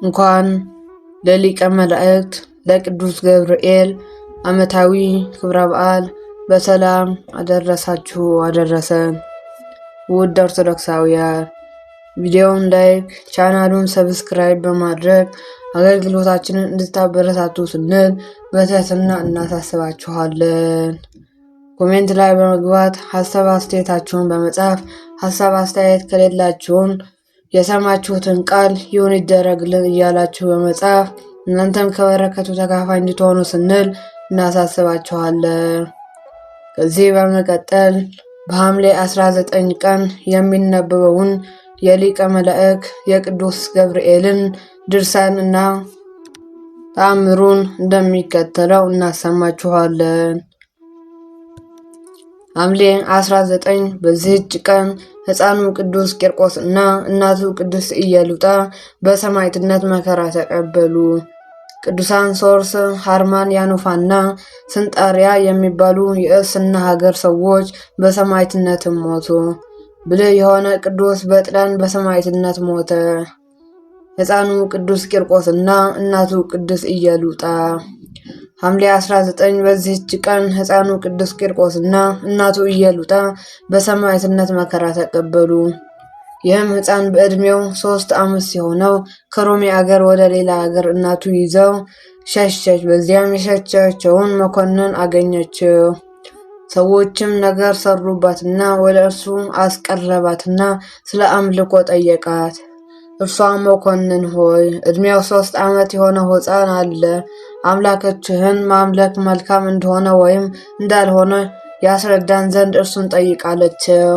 እንኳን ለሊቀ መላእክት ለቅዱስ ገብርኤል ዓመታዊ ክብረ በዓል በሰላም አደረሳችሁ አደረሰን። ውድ ኦርቶዶክሳውያን ቪዲዮውን ላይክ፣ ቻናሉን ሰብስክራይብ በማድረግ አገልግሎታችንን እንድታበረታቱ ስንል በትህትና እናሳስባችኋለን። ኮሜንት ላይ በመግባት ሀሳብ አስተያየታችሁን በመጻፍ ሀሳብ አስተያየት ከሌላችሁን የሰማችሁትን ቃል ይሁን ይደረግልን እያላችሁ በመጻፍ እናንተም ከበረከቱ ተካፋይ እንድትሆኑ ስንል እናሳስባችኋለን። ከዚህ በመቀጠል በሐምሌ 19 ቀን የሚነበበውን የሊቀ መላእክት የቅዱስ ገብርኤልን ድርሳን እና ተአምሩን እንደሚከተለው እናሰማችኋለን። ሐምሌ 19 በዚህች ቀን ሕፃኑ ቅዱስ ቂርቆስ እና እናቱ ቅድስት ኢየሉጣ በሰማዕትነት መከራ ተቀበሉ። ቅዱሳን ሶርስ፣ ሃርማን፣ ያኑፋና ስንጣሪያ የሚባሉ የእስና ሀገር ሰዎች በሰማዕትነትም ሞቱ። ብልህ የሆነ ቅዱስ በጥላን በሰማዕትነት ሞተ። ሕፃኑ ቅዱስ ቂርቆስ እና እናቱ ቅድስት ኢየሉጣ። ሐምሌ 19 በዚህች ቀን ሕፃኑ ቅዱስ ቂርቆስ እና እናቱ ኢየሉጣ በሰማዕትነት መከራ ተቀበሉ። ይህም ሕፃን በዕድሜው 3 ዓመት ሲሆነው ከሮሜ አገር ወደ ሌላ አገር እናቱ ይዘው ሸሸች። በዚያም የሸሸችውን መኮንን አገኘችው። ሰዎችም ነገር ሰሩባትና ወደ እርሱ አስቀረባትና ስለ አምልኮ ጠየቃት። እርሷ መኮንን ሆይ ዕድሜው 3 ዓመት የሆነው ሕፃን አለ። አምላኮችህን ማምለክ መልካም እንደሆነ ወይም እንዳልሆነ ያስረዳን ዘንድ እርሱን ጠይቃለችው።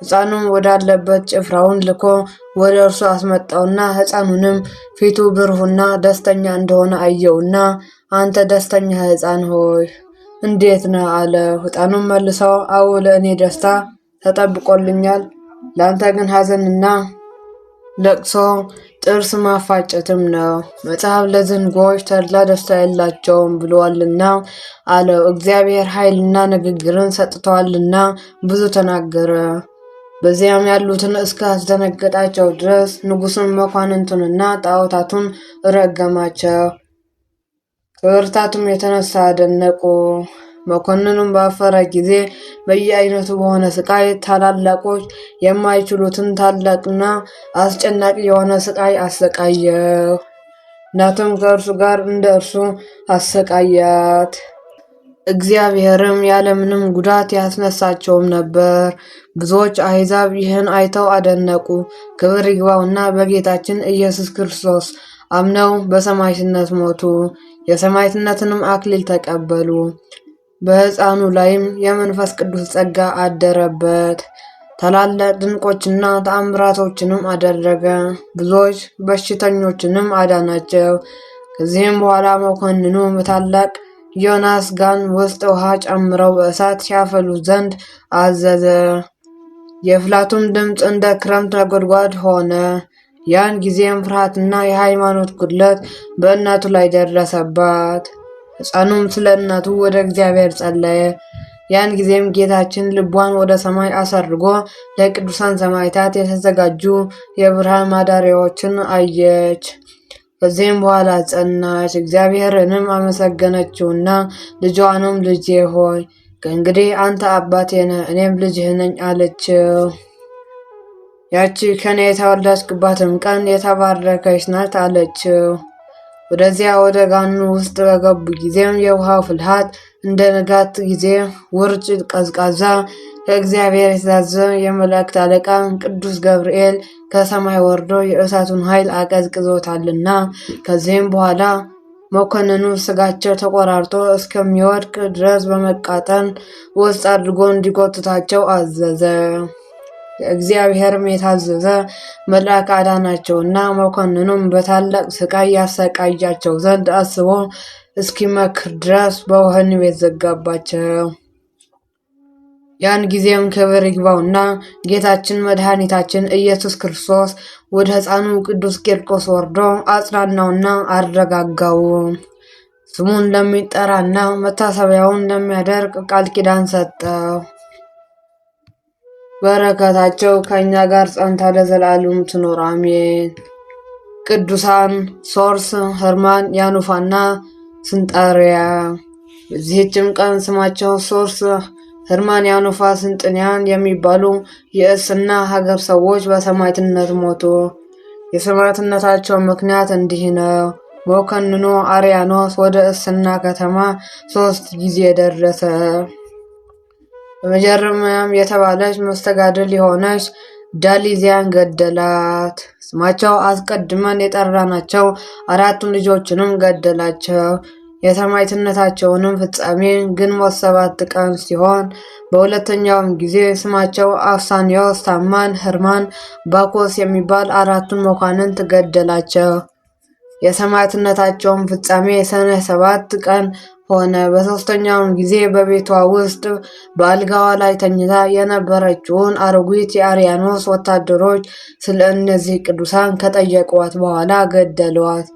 ሕፃኑም ወዳለበት ጭፍራውን ልኮ ወደ እርሱ አስመጣውና ሕፃኑንም ፊቱ ብሩህና ደስተኛ እንደሆነ አየውና አንተ ደስተኛ ሕፃን ሆይ እንዴት ነህ? አለው። ሕፃኑም መልሰው አዎ ለእኔ ደስታ ተጠብቆልኛል፣ ለአንተ ግን ሐዘንና ለቅሶ ጥርስ ማፋጨትም ነው። መጽሐፍ ለዝንጎች ተድላ ደስታ የላቸውም ብሏልና አለው። እግዚአብሔር ኃይልና ንግግርን ሰጥተዋልና ብዙ ተናገረ። በዚያም ያሉትን እስከ አስደነገጣቸው ድረስ ንጉሡን መኳንንቱንና ጣዖታቱን ረገማቸው። ከብርታቱም የተነሳ አደነቁ። መኮንኑም ባፈረ ጊዜ በየአይነቱ በሆነ ስቃይ ታላላቆች የማይችሉትን ታላቅና አስጨናቂ የሆነ ስቃይ አሰቃየው። እናቱም ከእርሱ ጋር እንደ እርሱ አሰቃያት። እግዚአብሔርም ያለምንም ጉዳት ያስነሳቸውም ነበር። ብዙዎች አሕዛብ ይህን አይተው አደነቁ። ክብር ይግባውና በጌታችን ኢየሱስ ክርስቶስ አምነው በሰማዕትነት ሞቱ። የሰማዕትነትንም አክሊል ተቀበሉ። በሕፃኑ ላይም የመንፈስ ቅዱስ ጸጋ አደረበት። ታላላቅ ድንቆችና ተአምራቶችንም አደረገ። ብዙዎች በሽተኞችንም አዳናቸው። ከዚህም በኋላ መኮንኑ በታላቅ ዮናስ ጋን ውስጥ ውሃ ጨምረው በእሳት ሲያፈሉት ዘንድ አዘዘ። የፍላቱም ድምፅ እንደ ክረምት ነጎድጓድ ሆነ። ያን ጊዜም ፍርሃትና የሃይማኖት ጉድለት በእናቱ ላይ ደረሰባት። ሕፃኑም ስለ እናቱ ወደ እግዚአብሔር ጸለየ። ያን ጊዜም ጌታችን ልቧን ወደ ሰማይ አሰርጎ ለቅዱሳን ሰማዕታት የተዘጋጁ የብርሃን ማደሪያዎችን አየች። ከዚህም በኋላ ጸናች። እግዚአብሔርንም አመሰገነችውና ልጇንም ልጄ ሆይ ከእንግዲህ አንተ አባቴ ነህ፣ እኔም ልጅህ ነኝ አለችው። ያቺ ከኔ የተወለድክባትም ቀን የተባረከች ናት አለችው። ወደዚያ ወደ ጋኑ ውስጥ በገቡ ጊዜም የውሃው ፍልሃት እንደ ንጋት ጊዜ ውርጭ ቀዝቃዛ ከእግዚአብሔር የታዘዘ የመላእክት አለቃ ቅዱስ ገብርኤል ከሰማይ ወርዶ የእሳቱን ኃይል አቀዝቅዞታልና። ከዚህም በኋላ መኮንኑ ስጋቸው ተቆራርጦ እስከሚወድቅ ድረስ በመቃጠል ውስጥ አድርጎ እንዲጎትታቸው አዘዘ። እግዚአብሔርም የታዘዘ መልአክ አዳናቸውና መኮንኑም በታላቅ ስቃይ ያሰቃያቸው ዘንድ አስቦ እስኪመክር ድረስ በወህኒ ቤት ዘጋባቸው። ያን ጊዜም ክብር ይግባውና ጌታችን መድኃኒታችን ኢየሱስ ክርስቶስ ወደ ሕፃኑ ቅዱስ ቂርቆስ ወርዶ አጽናናውና አረጋጋው። ስሙን ለሚጠራና መታሰቢያውን ለሚያደርግ ቃል ኪዳን ሰጠው። በረከታቸው ከእኛ ጋር ጸንታ ለዘላለሙ ትኖር አሜን። ቅዱሳን ሶርስ፣ ህርማን፣ ያኑፋና ስንጣሪያ። በዚህችም ቀን ስማቸው ሶርስ፣ ህርማን፣ ያኑፋ፣ ስንጥንያን የሚባሉ የእስና ሀገር ሰዎች በሰማዕትነት ሞቱ። የሰማዕትነታቸው ምክንያት እንዲህ ነው። መኮንኑ አርያኖስ ወደ እስና ከተማ 3 ጊዜ ደረሰ። በመጀመሪያም የተባለች መስተጋድል የሆነች ዳሊዚያን ገደላት። ስማቸው አስቀድመን የጠራናቸው 4ቱን ልጆችንም ገደላቸው። የሰማዕትነታቸውንም ፍጻሜ ግንቦት 7 ቀን ሲሆን በሁለተኛውም ጊዜ ስማቸው አፍሳኒዮስ፣ ታማን፣ ህርማን፣ ባኮስ የሚባል 4ቱን መኳንንት ገደላቸው። የሰማዕትነታቸውን ፍጻሜ ሰኔ 7 ቀን ሆነ። በሦስተኛውም ጊዜ በቤቷ ውስጥ በአልጋዋ ላይ ተኝታ የነበረችውን አሮጊት የአርያኖስ ወታደሮች ስለ እነዚህ ቅዱሳን ከጠየቋት በኋላ ገደሏት።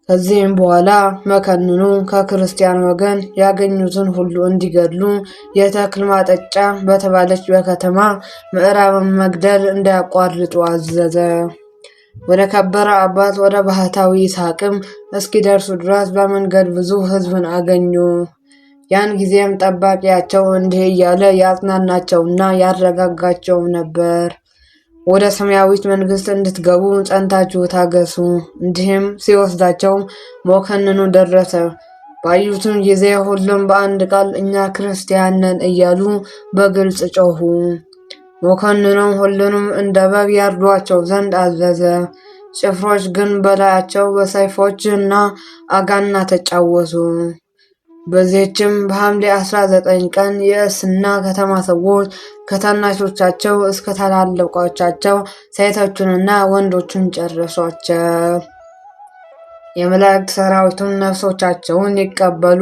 ከዚህም በኋላ መኮንኑ ከክርስቲያን ወገን ያገኙትን ሁሉ እንዲገድሉ የተክል ማጠጫ በተባለች በከተማ ምዕራብን መግደል እንዳያቋርጡ አዘዘ። ወደ ከበረ አባት ወደ ባህታዊ ይስሐቅም እስኪደርሱ ድረስ በመንገድ ብዙ ሕዝብን አገኙ። ያን ጊዜም ጠባቂያቸው እንዲህ እያለ ያጽናናቸውና ያረጋጋቸው ነበር። ወደ ሰማያዊት መንግሥት እንድትገቡ ጸንታችሁ ታገሱ። እንዲህም ሲወስዳቸው መኮንኑ ደረሰ። ባዩትም ጊዜ ሁሉም በአንድ ቃል እኛ ክርስቲያን ነን እያሉ በግልጽ ጮኹ። መኮንኑም ሁሉንም እንደ በግ ያርዷቸው ዘንድ አዘዘ። ጭፍሮች ግን በላያቸው በሰይፎችና አጋና ተጫወቱ። በዚህችም በሐምሌ 19 ቀን የእስና ከተማ ሰዎች ከታናሾቻቸው እስከ ታላላቆቻቸው ሴቶቹንና ወንዶቹን ጨረሷቸው። የመላእክት ሰራዊቱን ነፍሶቻቸውን ይቀበሉ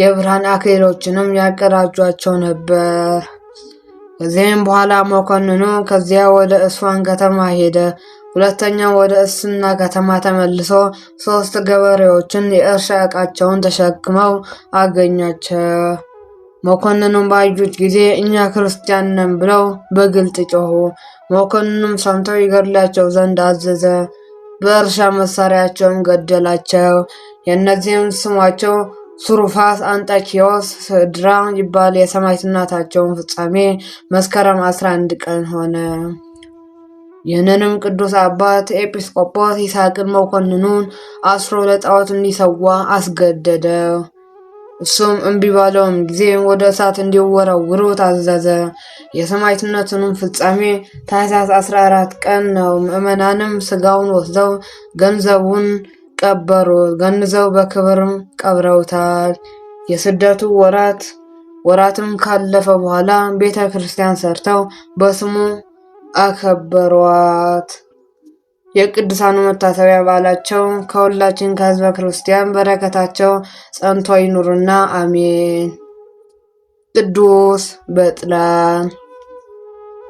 የብርሃን አክሊሎችንም ያቀዳጇቸው ነበር። ከዚህም በኋላ መኮንኑ ከዚያ ወደ እስዋን ከተማ ሄደ። ሁለተኛው ወደ እስና ከተማ ተመልሶ 3 ገበሬዎችን የእርሻ ዕቃቸውን ተሸክመው አገኛቸው። መኮንኑም ባዩት ጊዜ እኛ ክርስቲያን ነን ብለው በግልጥ ጮኹ። መኮንኑም ሰምተው ይገድላቸው ዘንድ አዘዘ። በእርሻ መሳሪያቸውም ገደላቸው። የእነዚህም ስሟቸው ሱሩፋስ፣ አንጠኪዮስ፣ ስድራ ይባል። የሰማዕትነታቸውን ፍጻሜ መስከረም 11 ቀን ሆነ። ይህንንም ቅዱስ አባት ኤጲስቆጶስ ይስሐቅን መኮንኑን አስሮ ለጣዖት እንዲሰዋ አስገደደው። እሱም እምቢ ባለውም ጊዜ ወደ እሳት እንዲወረውሩ ታዘዘ። የሰማዕትነቱንም ፍጻሜ ታኅሳስ 14 ቀን ነው። ምዕመናንም ስጋውን ወስደው ገንዘቡን ቀበሩት። ገንዘው በክብርም ቀብረውታል። የስደቱ ወራትም ካለፈ በኋላ ቤተ ክርስቲያን ሰርተው በስሙ አከበሯት። የቅዱሳኑ መታሰቢያ በዓላቸው ከሁላችን ከሕዝበ ክርስቲያን በረከታቸው ጸንቶ ይኑርና አሜን። ቅዱስ በጥላን።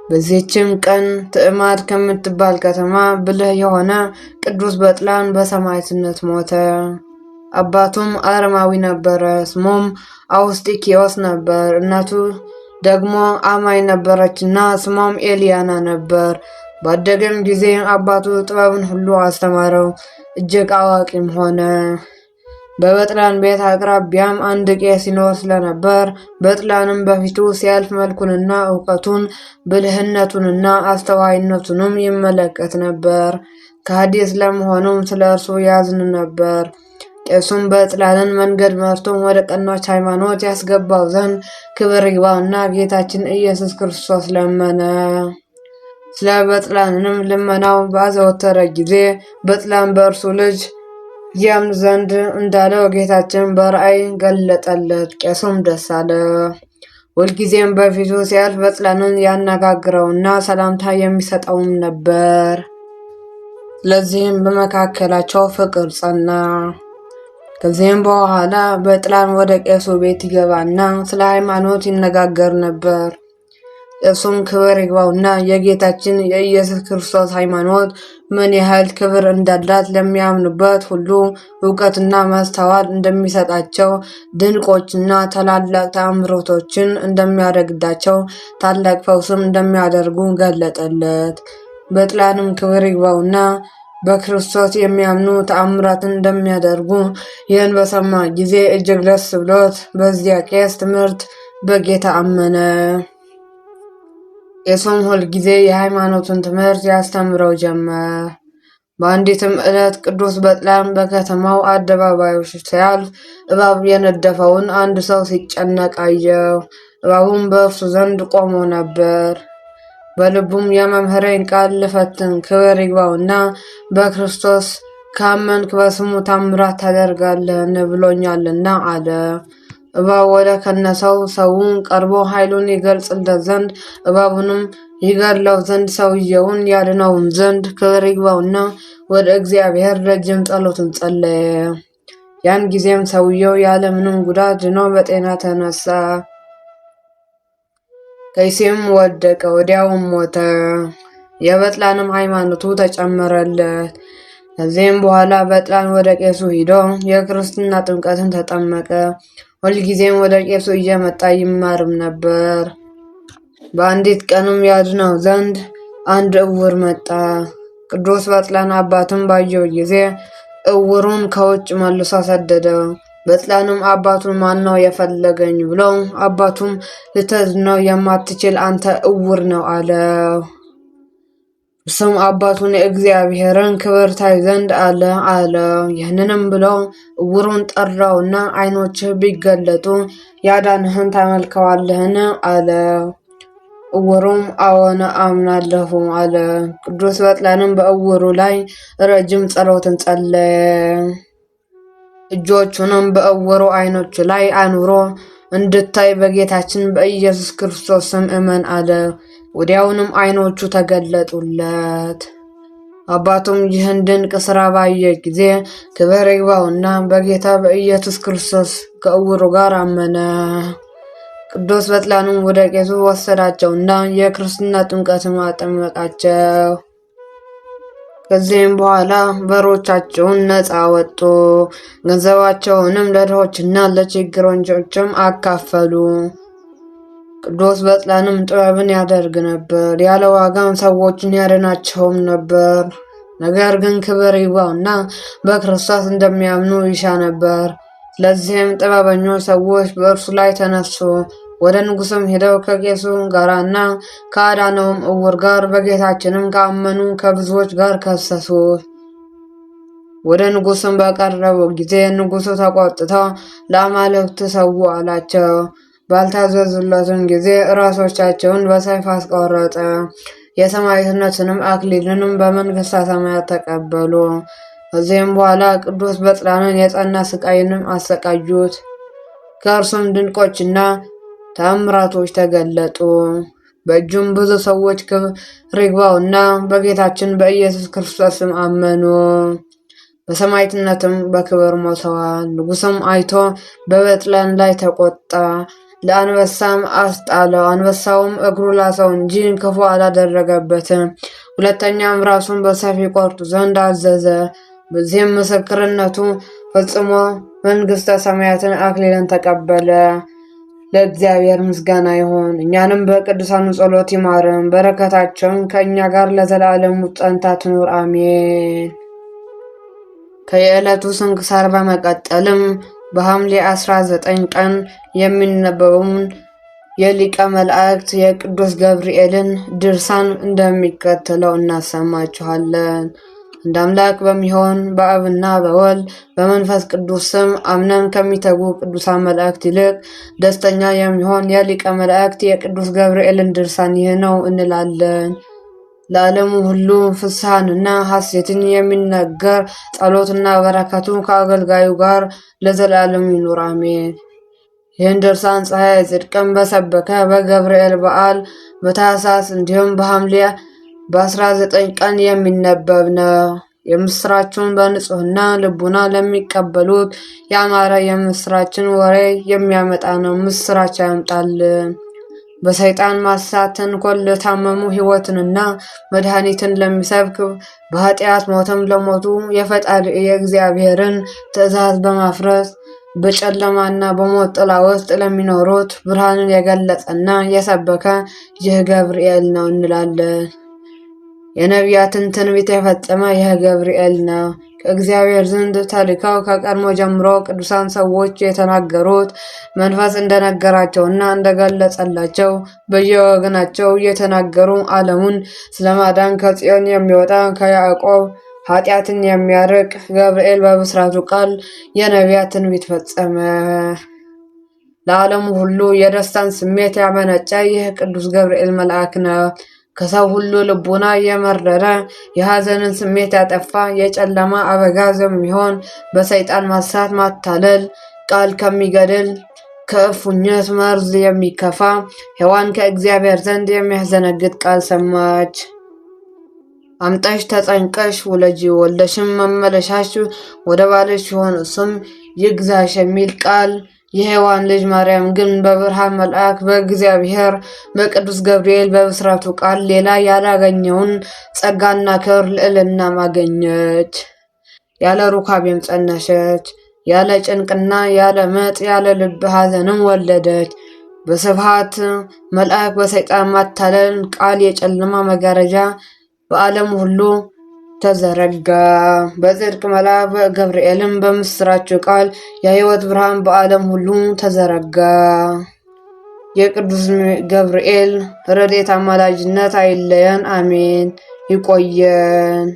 በዚህችም ቀን ትዕማድ ከምትባል ከተማ ብልህ የሆነ ቅዱስ በጥላን በሰማዕትነት ሞተ። አባቱም አረማዊ ነበረ። ስሙም አውስጢኪዮስ ነበር። እናቱ ደግሞ አማኝ ነበረችና ስሟም ኤልያና ነበር። ባደገም ጊዜ አባቱ ጥበብን ሁሉ አስተማረው፣ እጅግ አዋቂም ሆነ። በበጥላን ቤት አቅራቢያም አንድ ቄስ ይኖር ስለነበር በጥላንም በፊቱ ሲያልፍ መልኩንና እውቀቱን ብልህነቱንና አስተዋይነቱንም ይመለከት ነበር። ከሃዲ ስለመሆኑም ስለ እርሱ ያዝን ነበር። ቄሱም በጥላንን መንገድ መርቶ ወደ ቀናች ሃይማኖት ያስገባው ዘንድ ክብር ይግባውና ጌታችን ኢየሱስ ክርስቶስ ለመነ። ስለ በጥላንም ልመናው ባዘወተረ ጊዜ በጥላን በእርሱ ልጅ ያምን ዘንድ እንዳለው ጌታችን በራእይ ገለጠለት። ቄሱም ደስ አለ። ሁልጊዜም በፊቱ ሲያልፍ በጥላንን ያነጋግረውና ሰላምታ የሚሰጠውም ነበር። ስለዚህም በመካከላቸው ፍቅር ጸና። ከዚህም በኋላ በጥላን ወደ ቄሱ ቤት ይገባና ስለ ሃይማኖት ይነጋገር ነበር። ቄሱም ክብር ይግባውና የጌታችን የኢየሱስ ክርስቶስ ሃይማኖት ምን ያህል ክብር እንዳላት ለሚያምኑበት ሁሉ እውቀትና ማስተዋል እንደሚሰጣቸው፣ ድንቆችና ታላላቅ ተአምሮቶችን እንደሚያደርግላቸው፣ ታላቅ ፈውስም እንደሚያደርጉ ገለጠለት። በጥላንም ክብር ይግባውና በክርስቶስ የሚያምኑ ተአምራትን እንደሚያደርጉ ይህን በሰማ ጊዜ እጅግ ደስ ብሎት በዚያ ቄስ ትምህርት በጌታ አመነ። ቄሱም ሁልጊዜ የሃይማኖትን ትምህርት ያስተምረው ጀመር። በአንዲትም ዕለት ቅዱስ በጥላን በከተማው አደባባዮች ሲያልፍ እባብ የነደፈውን አንድ ሰው ሲጨነቅ አየው። እባቡም በእርሱ ዘንድ ቆሞ ነበር። በልቡም የመምህሬን ቃል ልፈትን ክብር ይግባውና በክርስቶስ ካመንክ በስሙ ታምራት ታደርጋለህን ብሎኛልና አለ። እባብ ወደ ከነሰው ሰውን ቀርቦ ኃይሉን ይገልጽለት ዘንድ እባቡንም ይገድለው ዘንድ ሰውየውን ያድነውን ዘንድ ክብር ይግባውና ወደ እግዚአብሔር ረጅም ጸሎትን ጸለየ። ያን ጊዜም ሰውየው ያለምንም ጉዳት ድኖ በጤና ተነሳ። ከይሲም ወደቀ፣ ወዲያውም ሞተ። የበጥላንም ሃይማኖቱ ተጨመረለት። ከዚህም በኋላ በጥላን ወደ ቄሱ ሂዶ የክርስትና ጥምቀትን ተጠመቀ። ሁልጊዜም ወደ ቄሱ እየመጣ ይማርም ነበር። በአንዲት ቀንም ያድነው ዘንድ አንድ እውር መጣ። ቅዱስ በጥላን አባቱን ባየው ጊዜ እውሩን ከውጭ መልሶ ሰደደው። በጥላንም አባቱን ማነው የፈለገኝ ብሎ አባቱም ልትድነው የማትችል አንተ እውር ነው አለው። እሱም አባቱን የእግዚአብሔርን ክብር ታይ ዘንድ አለው። ይህንንም ብሎ እውሩን ጠራውና ዓይኖችህ ቢገለጡ ያዳንህን ታመልከዋለህን አለው። እውሩም አዎን አምናለሁ አለ። ቅዱስ በጥላንም በእውሩ ላይ ረጅም ጸሎትን ጸለየ። እጆቹንም በእውሩ ዓይኖቹ ላይ አኑሮ እንድታይ በጌታችን በኢየሱስ ክርስቶስ ስም እመን አለ። ወዲያውንም ዓይኖቹ ተገለጡለት። አባቱም ይህን ድንቅ ሥራ ባየ ጊዜ ክብር ይግባውና በጌታ በኢየሱስ ክርስቶስ ከእውሩ ጋር አመነ። ቅዱስ በጥላንም ወደ ቄሱ ወሰዳቸውና የክርስትና ጥምቀትም አጠመቃቸው። ከዚህም በኋላ በሮቻቸውን ነፃ ወጡ። ገንዘባቸውንም ለድሆችና ለችግረኞችም አካፈሉ። ቅዱስ በጥላንም ጥበብን ያደርግ ነበር፣ ያለ ዋጋም ሰዎችን ያድናቸውም ነበር። ነገር ግን ክብር ይግባውና በክርስቶስ እንደሚያምኑ ይሻ ነበር። ስለዚህም ጥበበኞች ሰዎች በእርሱ ላይ ተነሱ። ወደ ንጉሥም ሄደው ከቄሱ ጋራና ከአዳነውም እውር ጋር በጌታችንም ካመኑ ከብዙዎች ጋር ከሰሱ። ወደ ንጉሥም በቀረቡ ጊዜ ንጉሡ ተቆጥተው ለአማልክት ሰዉ አላቸው። ባልታዘዙለትም ጊዜ ራሶቻቸውን በሰይፍ አስቆረጠ። የሰማዕትነትንም አክሊልንም በመንግሥተ ሰማያት ተቀበሉ። ከዚህም በኋላ ቅዱስ በጥላንን የጸና ስቃይንም አሰቃዩት። ከእርሱም ድንቆችና ተአምራቶች ተገለጡ። በእጁም ብዙ ሰዎች ክብር ይግባውና በጌታችን በኢየሱስ ክርስቶስም አመኑ። በሰማዕትነትም በክብር ሞተዋል። ንጉሥም አይቶ በበጥላን ላይ ተቆጣ፣ ለአንበሳም አስጣለው። አንበሳውም እግሩ ላሰው እንጂ ክፉ አላደረገበትም። ሁለተኛም ራሱን በሰይፍ ይቆርጡ ዘንድ አዘዘ። በዚህም ምስክርነቱ ፈጽሞ መንግሥተ ሰማያትን አክሊልን ተቀበለ። ለእግዚአብሔር ምስጋና ይሁን፣ እኛንም በቅዱሳኑ ጸሎት ይማረን፣ በረከታቸውን ከእኛ ጋር ለዘላለሙ ጸንታ ትኑር አሜን። ከየዕለቱ ስንክሳር በመቀጠልም በሐምሌ 19 ቀን የሚነበበውን የሊቀ መላእክት የቅዱስ ገብርኤልን ድርሳን እንደሚከተለው እናሰማችኋለን። እንደ አምላክ በሚሆን በአብና በወልድ በመንፈስ ቅዱስ ስም አምነን ከሚተጉ ቅዱሳን መላእክት ይልቅ ደስተኛ የሚሆን የሊቀ መላእክት የቅዱስ ገብርኤልን ድርሳን ይህ ነው እንላለን። ለዓለሙ ሁሉ ፍስሐንና ሐሴትን የሚነገር ጸሎትና በረከቱ ከአገልጋዩ ጋር ለዘላለም ይኑር አሜን። ይህን ድርሳን ፀሐይ ጽድቅን በሰበከ በገብርኤል በዓል በታኅሳስ እንዲሁም በሐምሌ በ19 ቀን የሚነበብ ነው። የምስራችን በንጹህና ልቡና ለሚቀበሉት ያማረ የምስራችን ወሬ የሚያመጣ ነው። ምስራች ያምጣልን። በሰይጣን ማሳት ተንኮል ለታመሙ ሕይወትንና መድኃኒትን ለሚሰብክ በኃጢአት ሞትም ለሞቱ የፈጣሪ የእግዚአብሔርን ትእዛዝ በማፍረስ በጨለማና በሞት ጥላ ውስጥ ለሚኖሩት ብርሃንን የገለጸና የሰበከ ይህ ገብርኤል ነው እንላለን። የነቢያትን ትንቢት የፈጸመ ይህ ገብርኤል ነው። ከእግዚአብሔር ዘንድ ተልከው ከቀድሞ ጀምሮ ቅዱሳን ሰዎች የተናገሩት መንፈስ እንደነገራቸውና እንደገለጸላቸው በየወገናቸው እየተናገሩ ዓለሙን ስለማዳን ከጽዮን የሚወጣ ከያዕቆብ ኃጢአትን የሚያርቅ ገብርኤል በብስራቱ ቃል የነቢያት ትንቢት ፈጸመ። ለዓለሙ ሁሉ የደስታን ስሜት ያመነጨ ይህ ቅዱስ ገብርኤል መልአክ ነው። ከሰው ሁሉ ልቡና የመረረ የሐዘንን ስሜት ያጠፋ የጨለማ አበጋዝ የሚሆን በሰይጣን ማሳት ማታለል ቃል ከሚገድል ከእፉኝት መርዝ የሚከፋ ሔዋን ከእግዚአብሔር ዘንድ የሚያስደነግጥ ቃል ሰማች። አምጠሽ ተጸንቀሽ ውለጂ፣ ወልደሽም መመለሻሽ ወደ ባልሽ ሲሆን እሱም ይግዛሽ የሚል ቃል የሔዋን ልጅ ማርያም ግን በብርሃን መልአክ በእግዚአብሔር በቅዱስ ገብርኤል በብስራቱ ቃል ሌላ ያላገኘውን ጸጋና ክብር ልዕልና አገኘች። ያለ ሩካቤም ጸነሰች። ያለ ጭንቅና ያለ ምጥ ያለ ልብ ሐዘንም ወለደች። በስብሃት መልአክ በሰይጣን ማታለል ቃል የጨለማ መጋረጃ በዓለም ሁሉ ተዘረጋ። በጽድቅ መልአክ ገብርኤልም በምስራችው ቃል የሕይወት ብርሃን በዓለም ሁሉ ተዘረጋ። የቅዱስ ገብርኤል ረድኤት አማላጅነት አይለየን፣ አሜን። ይቆየን።